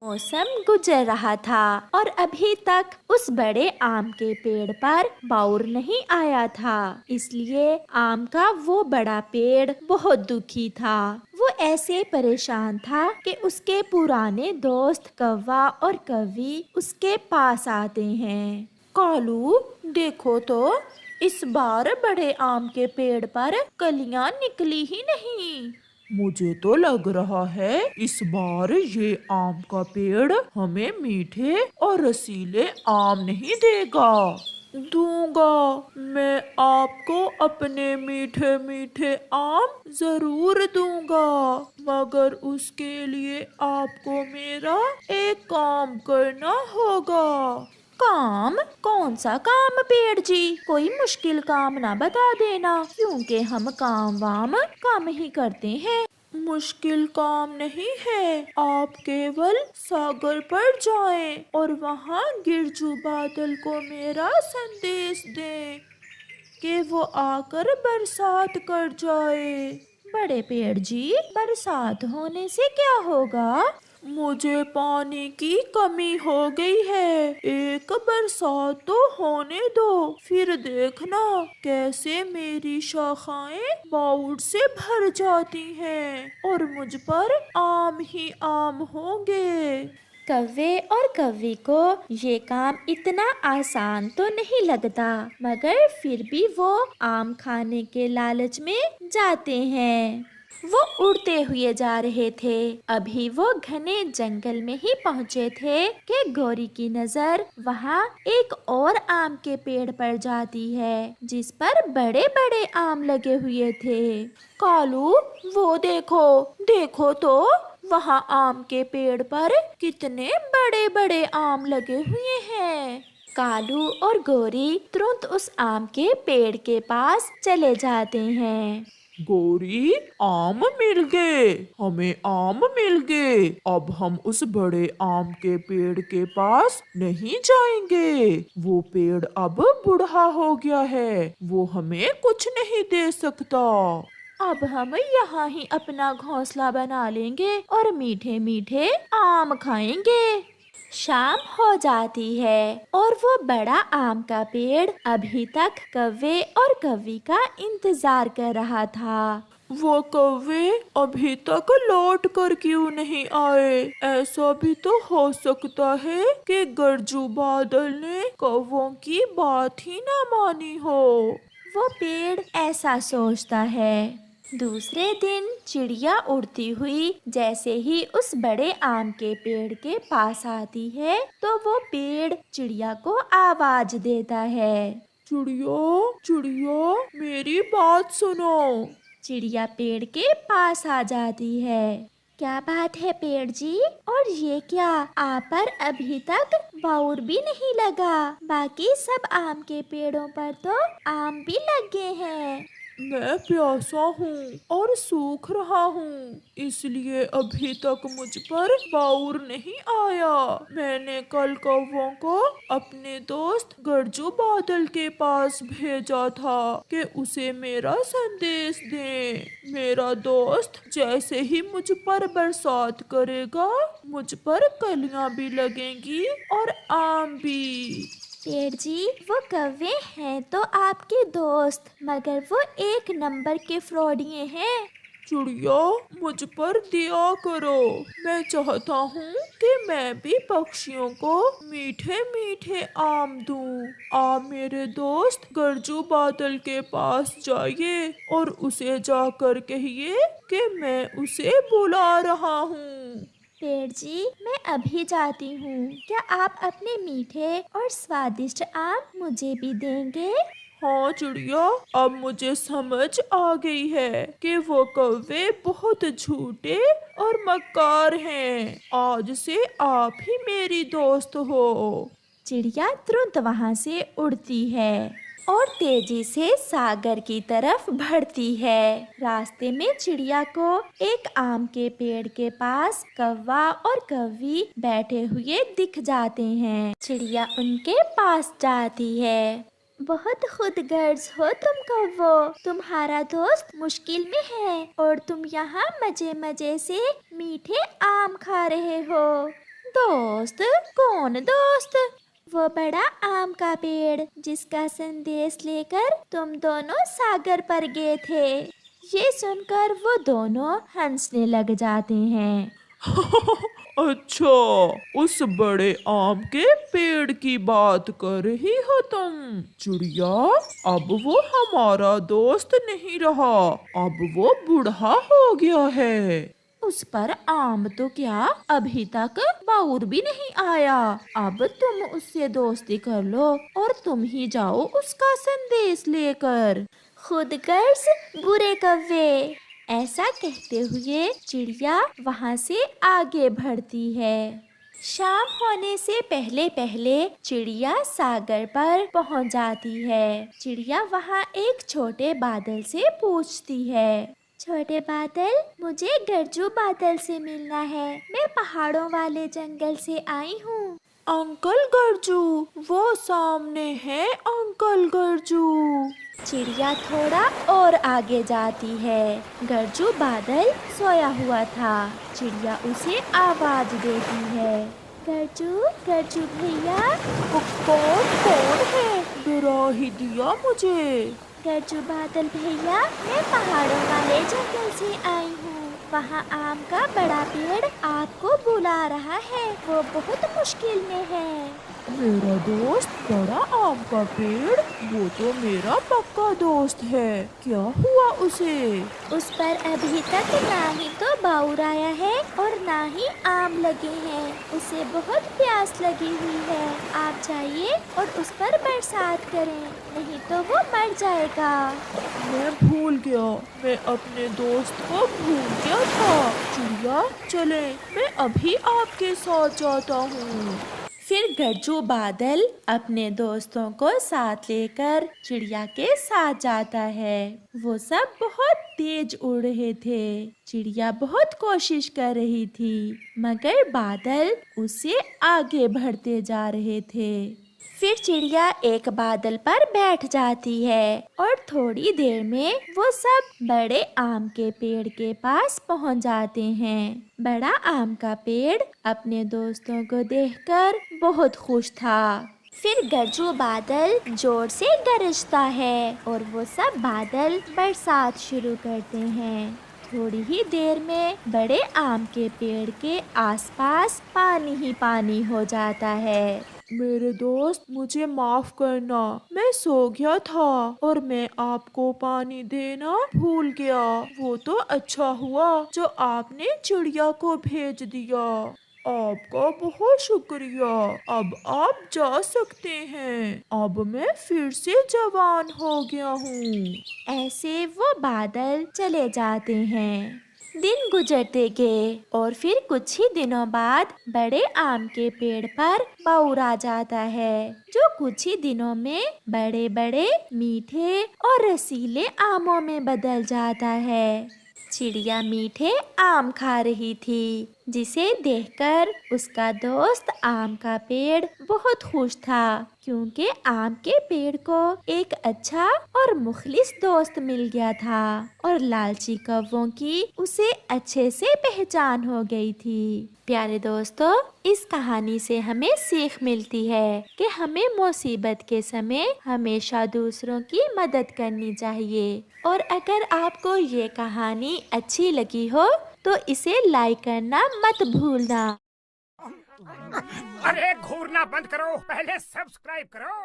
मौसम गुजर रहा था और अभी तक उस बड़े आम के पेड़ पर बाउर नहीं आया था। इसलिए आम का वो बड़ा पेड़ बहुत दुखी था। वो ऐसे परेशान था कि उसके पुराने दोस्त कौवा और कौवी उसके पास आते हैं। कालू, देखो तो इस बार बड़े आम के पेड़ पर कलियां निकली ही नहीं। मुझे तो लग रहा है इस बार ये आम का पेड़ हमें मीठे और रसीले आम नहीं देगा। दूंगा, मैं आपको अपने मीठे मीठे आम जरूर दूंगा, मगर उसके लिए आपको मेरा एक काम करना होगा। काम? कौन सा काम पेड़ जी? कोई मुश्किल काम ना बता देना, क्योंकि हम काम वाम कम ही करते हैं। मुश्किल काम नहीं है, आप केवल सागर पर जाएं और वहाँ गिरजू बादल को मेरा संदेश दें कि वो आकर बरसात कर जाए। बड़े पेड़ जी, बरसात होने से क्या होगा? मुझे पानी की कमी हो गई है, एक बरसात तो होने दो, फिर देखना कैसे मेरी शाखाएं बाउल से भर जाती हैं और मुझ पर आम ही आम होंगे। कौवे और कौवी को ये काम इतना आसान तो नहीं लगता, मगर फिर भी वो आम खाने के लालच में जाते हैं। वो उड़ते हुए जा रहे थे। अभी वो घने जंगल में ही पहुँचे थे कि गौरी की नजर वहाँ एक और आम के पेड़ पर जाती है, जिस पर बड़े बड़े आम लगे हुए थे। कालू, वो देखो, देखो तो वहाँ आम के पेड़ पर कितने बड़े बड़े आम लगे हुए हैं। कालू और गौरी तुरंत उस आम के पेड़ के पास चले जाते हैं। गौरी, आम मिल गए, हमें आम मिल गए। अब हम उस बड़े आम के पेड़ के पास नहीं जाएंगे। वो पेड़ अब बूढ़ा हो गया है, वो हमें कुछ नहीं दे सकता। अब हम यहाँ ही अपना घोंसला बना लेंगे और मीठे मीठे आम खाएंगे। शाम हो जाती है और वो बड़ा आम का पेड़ अभी तक कौवे और कौवी का इंतजार कर रहा था। वो कौवे अभी तक लौट कर क्यों नहीं आए? ऐसा भी तो हो सकता है कि गरजू बादल ने कौवों की बात ही ना मानी हो। वो पेड़ ऐसा सोचता है। दूसरे दिन चिड़िया उड़ती हुई जैसे ही उस बड़े आम के पेड़ के पास आती है, तो वो पेड़ चिड़िया को आवाज देता है। चिड़िया, चिड़िया, मेरी बात सुनो। चिड़िया पेड़ के पास आ जाती है। क्या बात है पेड़ जी? और ये क्या, आप पर अभी तक बाउर भी नहीं लगा? बाकी सब आम के पेड़ों पर तो आम भी लगे हैं। मैं प्यासा हूँ और सूख रहा हूँ, इसलिए अभी तक मुझ पर बाउर नहीं आया। मैंने कल कौवों को अपने दोस्त गरजू बादल के पास भेजा था कि उसे मेरा संदेश दे। मेरा दोस्त जैसे ही मुझ पर बरसात करेगा, मुझ पर कलियां भी लगेंगी और आम भी। पेड़ जी, वो कौवे हैं तो आपके दोस्त, मगर वो एक नंबर के फ्रॉडिये हैं। चिड़िया, मुझ पर दया करो, मैं चाहता हूँ कि मैं भी पक्षियों को मीठे मीठे आम दूँ। आप मेरे दोस्त गरजू बादल के पास जाइए और उसे जाकर कहिए कि मैं उसे बुला रहा हूँ। पेड़ जी, मैं अभी जाती हूँ। क्या आप अपने मीठे और स्वादिष्ट आम मुझे भी देंगे? हाँ चिड़िया, अब मुझे समझ आ गई है कि वो कौवे बहुत झूठे और मक्कार हैं। आज से आप ही मेरी दोस्त हो। चिड़िया तुरंत वहाँ से उड़ती है और तेजी से सागर की तरफ बढ़ती है। रास्ते में चिड़िया को एक आम के पेड़ के पास कौवा और कौवी बैठे हुए दिख जाते हैं। चिड़िया उनके पास जाती है। बहुत खुदगर्ज हो तुम कौवो, तुम्हारा दोस्त मुश्किल में है और तुम यहाँ मजे मजे से मीठे आम खा रहे हो। दोस्त? कौन दोस्त? वो बड़ा आम का पेड़ जिसका संदेश लेकर तुम दोनों सागर पर गए थे। ये सुनकर वो दोनों हंसने लग जाते हैं। अच्छा, उस बड़े आम के पेड़ की बात कर रही हो तुम चिड़िया। अब वो हमारा दोस्त नहीं रहा, अब वो बूढ़ा हो गया है। उस पर आम तो क्या, अभी तक बाउर भी नहीं आया। अब तुम उससे दोस्ती कर लो और तुम ही जाओ उसका संदेश लेकर। खुद गर्ज बुरे कव्वे। ऐसा कहते हुए चिड़िया वहाँ से आगे बढ़ती है। शाम होने से पहले पहले चिड़िया सागर पर पहुँच जाती है। चिड़िया वहाँ एक छोटे बादल से पूछती है, छोटे बादल, मुझे गरजू बादल से मिलना है। मैं पहाड़ों वाले जंगल से आई हूँ। अंकल गरजू, वो सामने है अंकल गरजू। चिड़िया थोड़ा और आगे जाती है। गरजू बादल सोया हुआ था। चिड़िया उसे आवाज देती है, गरजू, गरजू भैया। कौन है? डरा ही दिया मुझे। गरजू बादल भैया, मैं पहाड़ों वाले जंगल से आई हूँ। वहाँ आम का बड़ा पेड़ आपको बुला रहा है। वो बहुत मुश्किल में है। मेरा दोस्त बड़ा आम का पेड़? वो तो मेरा पक्का दोस्त है। क्या हुआ उसे? उस पर अभी तक ना ही तो बाउर आया है और ना ही आम लगे हैं। उसे बहुत प्यास लगी हुई है। आप जाइए और उस पर बरसात करें, नहीं तो वो मर जाएगा। मैं भूल गया, मैं अपने दोस्त को भूल गया था। चिड़िया चले, मैं अभी आपके साथ जाता हूँ। फिर गरजू बादल अपने दोस्तों को साथ लेकर चिड़िया के साथ जाता है। वो सब बहुत तेज उड़ रहे थे। चिड़िया बहुत कोशिश कर रही थी, मगर बादल उससे आगे बढ़ते जा रहे थे। फिर चिड़िया एक बादल पर बैठ जाती है और थोड़ी देर में वो सब बड़े आम के पेड़ के पास पहुंच जाते हैं। बड़ा आम का पेड़ अपने दोस्तों को देखकर बहुत खुश था। फिर गरजू बादल जोर से गरजता है और वो सब बादल बरसात शुरू करते हैं। थोड़ी ही देर में बड़े आम के पेड़ के आसपास पानी ही पानी हो जाता है। मेरे दोस्त, मुझे माफ करना, मैं सो गया था और मैं आपको पानी देना भूल गया। वो तो अच्छा हुआ जो आपने चिड़िया को भेज दिया। आपका बहुत शुक्रिया। अब आप जा सकते हैं। अब मैं फिर से जवान हो गया हूँ। ऐसे वो बादल चले जाते हैं। दिन गुजरते गए और फिर कुछ ही दिनों बाद बड़े आम के पेड़ पर बाउर आ जाता है, जो कुछ ही दिनों में बड़े बड़े मीठे और रसीले आमों में बदल जाता है। चिड़िया मीठे आम खा रही थी, जिसे देखकर उसका दोस्त आम का पेड़ बहुत खुश था, क्योंकि आम के पेड़ को एक अच्छा और मुखलिस दोस्त मिल गया था और लालची कौवों की उसे अच्छे से पहचान हो गई थी। प्यारे दोस्तों, इस कहानी से हमें सीख मिलती है कि हमें मुसीबत के समय हमेशा दूसरों की मदद करनी चाहिए। और अगर आपको ये कहानी अच्छी लगी हो तो इसे लाइक करना मत भूलना। अरे घूरना बंद करो, पहले सब्सक्राइब करो।